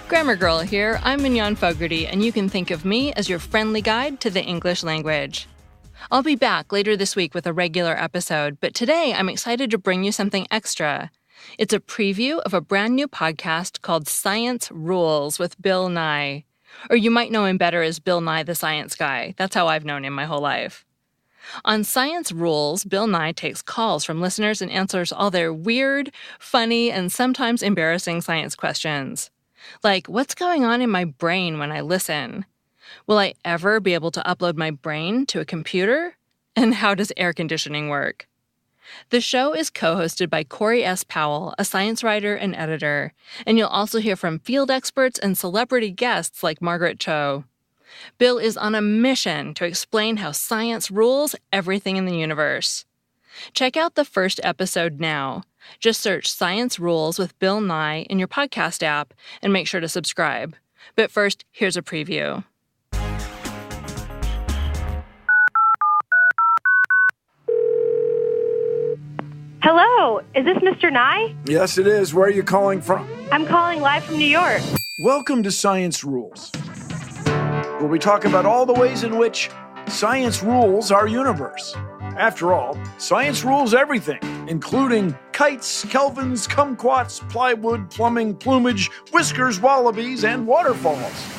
Grammar Girl here. I'm Mignon Fogarty, and you can think of me as your friendly guide to the English language. I'll be back later this week with a regular episode, but today I'm excited to bring you something extra. It's a preview of a brand new podcast called Science Rules with Bill Nye. Or you might know him better as Bill Nye the Science Guy. That's how I've known him my whole life. On Science Rules, Bill Nye takes calls from listeners and answers all their weird, funny, and sometimes embarrassing science questions. Like, what's going on in my brain when I listen? Will I ever be able to upload my brain to a computer? And how does air conditioning work? The show is co-hosted by Corey S. Powell, a science writer and editor, and you'll also hear from field experts and celebrity guests like Margaret Cho. Bill is on a mission to explain how science rules everything in the universe. Check out the first episode now. Just search Science Rules with Bill Nye in your podcast app and make sure to subscribe. But first, here's a preview. Hello, is this Mr. Nye? Yes, it is. Where are you calling from? I'm calling live from New York. Welcome to Science Rules, where we talk about all the ways in which science rules our universe. After all, science rules everything, including kites, kelvins, kumquats, plywood, plumbing, plumage, whiskers, wallabies, and waterfalls.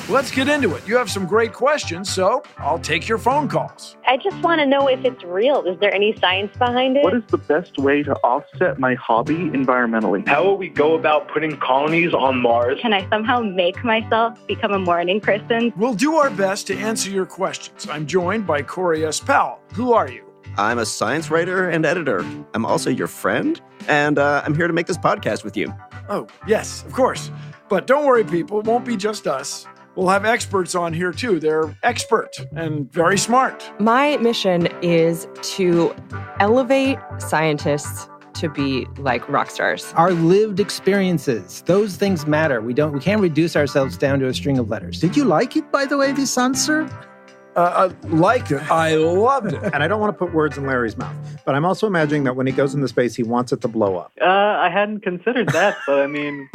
Let's get into it. You have some great questions, so I'll take your phone calls. I just want to know if it's real. Is there any science behind it? What is the best way to offset my hobby environmentally? How will we go about putting colonies on Mars? Can I somehow make myself become a morning person? We'll do our best to answer your questions. I'm joined by Corey S. Powell. Who are you? I'm a science writer and editor. I'm also your friend, and I'm here to make this podcast with you. Oh, yes, of course. But don't worry, people. It won't be just us. We'll have experts on here, too. They're expert and very smart. My mission is to elevate scientists to be like rock stars. Our lived experiences, those things matter. We can't reduce ourselves down to a string of letters. Did you like it, by the way, this answer? I liked it. I loved it. And I don't want to put words in Larry's mouth, but I'm also imagining that when he goes into space, he wants it to blow up. I hadn't considered that, but I mean...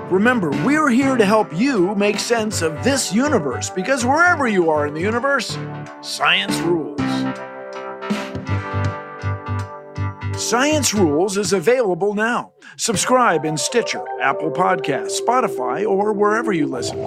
Remember, we're here to help you make sense of this universe, because wherever you are in the universe, science rules. Science Rules is available now. Subscribe in Stitcher, Apple Podcasts, Spotify, or wherever you listen.